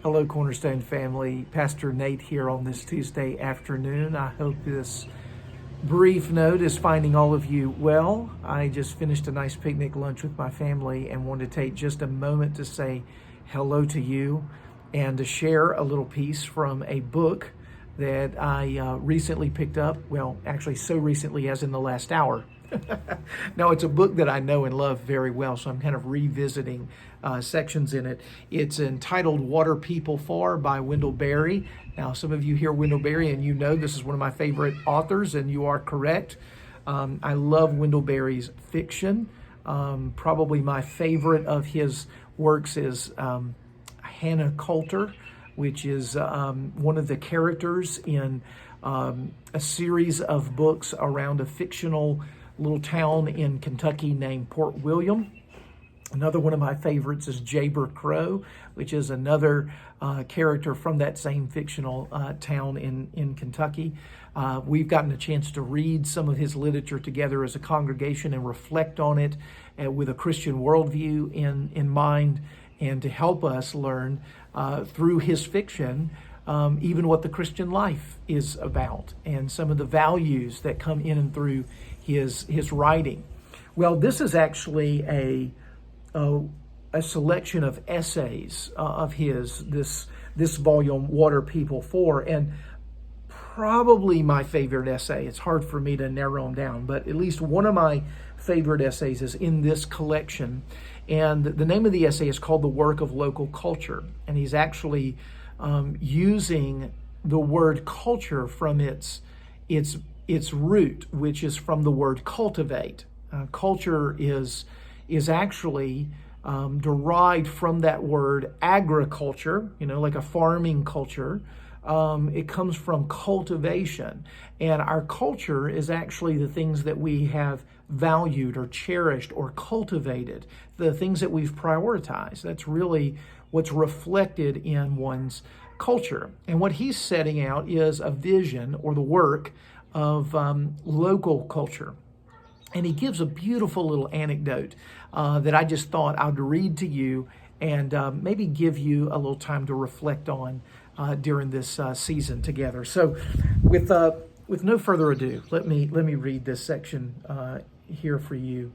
Hello, Cornerstone family. Pastor Nate here on this Tuesday afternoon. I hope this brief note is finding all of you well. I just finished a nice picnic lunch with my family and wanted to take just a moment to say hello to you and to share a little piece from a book that I recently picked up. Well, actually, so recently as in the last hour. No, it's a book that I know and love very well, so I'm kind of revisiting sections in it. It's entitled Water People For by Wendell Berry. Now, some of you hear Wendell Berry and you know this is one of my favorite authors, and you are correct. I love Wendell Berry's fiction. Probably my favorite of his works is Hannah Coulter, which is one of the characters in a series of books around a fictional little town in Kentucky named Port William. Another one of my favorites is Jayber Crow, which is another character from that same fictional town in Kentucky. We've gotten a chance to read some of his literature together as a congregation and reflect on it with a Christian worldview in mind, and to help us learn through his fiction even what the Christian life is about and some of the values that come in and through his writing. Well, this is actually a selection of essays of his, this volume, Water People For, and probably my favorite essay. It's hard for me to narrow them down, but at least one of my favorite essays is in this collection. And the name of the essay is called The Work of Local Culture. And he's actually using the word culture from its root, which is from the word cultivate. Culture is actually derived from that word agriculture, like a farming culture. It comes from cultivation. And our culture is actually the things that we have valued or cherished or cultivated, the things that we've prioritized. That's really what's reflected in one's culture. And what he's setting out is a vision or the work of local culture. And he gives a beautiful little anecdote that I just thought I'd read to you and maybe give you a little time to reflect on during this season together. So with no further ado, let me read this section here for you.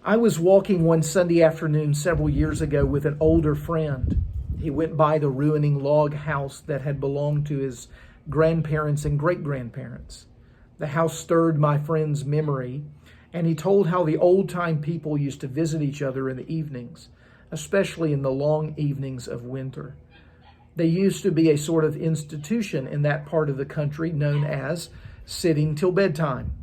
I was walking one Sunday afternoon several years ago with an older friend. He went by the ruining log house that had belonged to his grandparents and great-grandparents. The house stirred my friend's memory, and he told how the old-time people used to visit each other in the evenings, especially in the long evenings of winter. They used to be a sort of institution in that part of the country known as sitting till bedtime.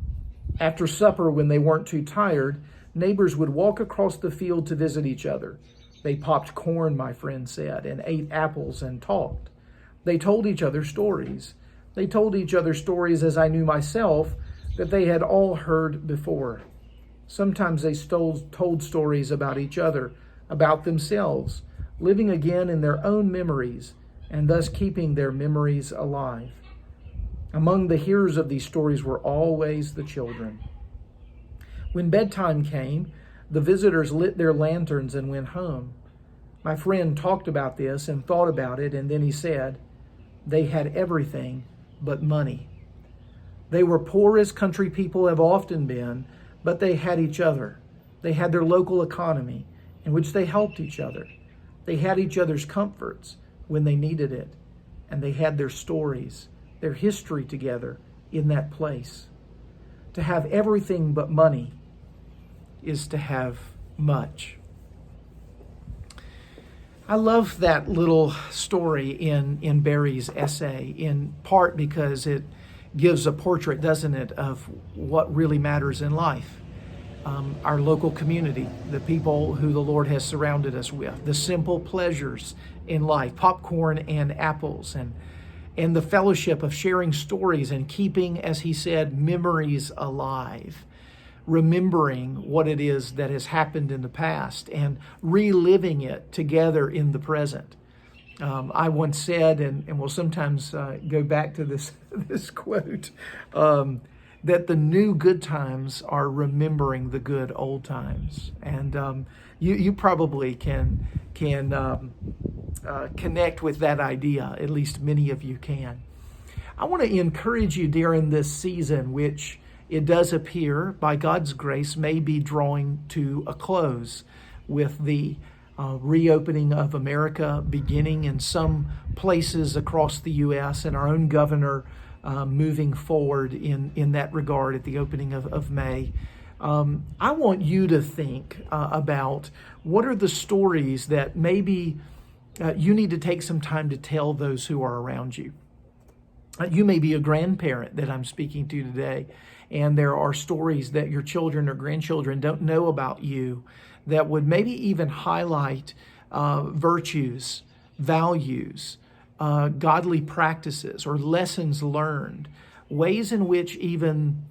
After supper, when they weren't too tired, neighbors would walk across the field to visit each other. They popped corn, my friend said, and ate apples and talked. They told each other stories. They told each other stories, as I knew myself, that they had all heard before. Sometimes they told stories about each other, about themselves, living again in their own memories, and thus keeping their memories alive. Among the hearers of these stories were always the children. When bedtime came, the visitors lit their lanterns and went home. My friend talked about this and thought about it, and then he said, they had everything but money. They were poor as country people have often been, but they had each other. They had their local economy in which they helped each other. They had each other's comforts when they needed it, and they had their stories, their history together in that place. To have everything but money is to have much. I love that little story in Berry's essay, in part because it gives a portrait, doesn't it, of what really matters in life. Our local community, the people who the Lord has surrounded us with, the simple pleasures in life, popcorn and apples, and the fellowship of sharing stories and keeping, as he said, memories alive. Remembering what it is that has happened in the past and reliving it together in the present. I once said, and we'll sometimes go back to this quote, that the new good times are remembering the good old times. And you probably can connect with that idea. At least many of you can. I want to encourage you during this season, which it does appear, by God's grace, may be drawing to a close with the reopening of America beginning in some places across the U.S. and our own governor moving forward in that regard at the opening of May. I want you to think about what are the stories that maybe you need to take some time to tell those who are around you. You may be a grandparent that I'm speaking to today, and there are stories that your children or grandchildren don't know about you that would maybe even highlight virtues, values, godly practices, or lessons learned, ways in which even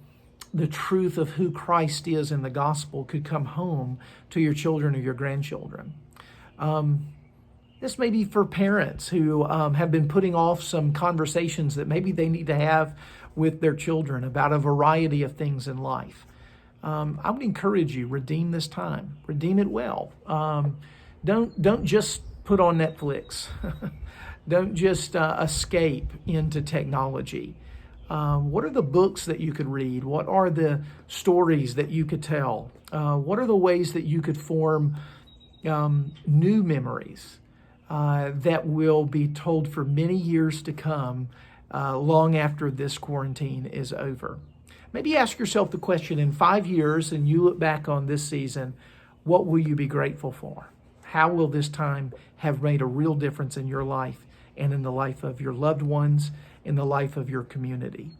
the truth of who Christ is in the gospel could come home to your children or your grandchildren. This may be for parents who have been putting off some conversations that maybe they need to have with their children about a variety of things in life. I would encourage you, redeem this time. Redeem it well. Don't just put on Netflix. Don't just escape into technology. What are the books that you could read? What are the stories that you could tell? What are the ways that you could form new memories that will be told for many years to come, long after this quarantine is over? Maybe ask yourself the question, in 5 years, and you look back on this season, what will you be grateful for? How will this time have made a real difference in your life and in the life of your loved ones, in the life of your community?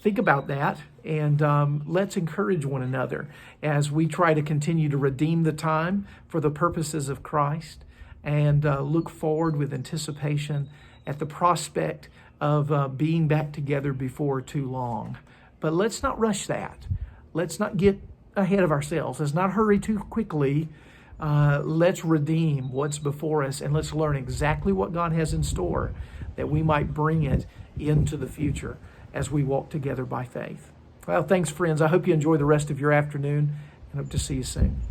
Think about that, and let's encourage one another as we try to continue to redeem the time for the purposes of Christ, and look forward with anticipation at the prospect of being back together before too long. But let's not rush that. Let's not get ahead of ourselves. Let's not hurry too quickly. Let's redeem what's before us, and let's learn exactly what God has in store, that we might bring it into the future as we walk together by faith. Well, thanks, friends. I hope you enjoy the rest of your afternoon, and hope to see you soon.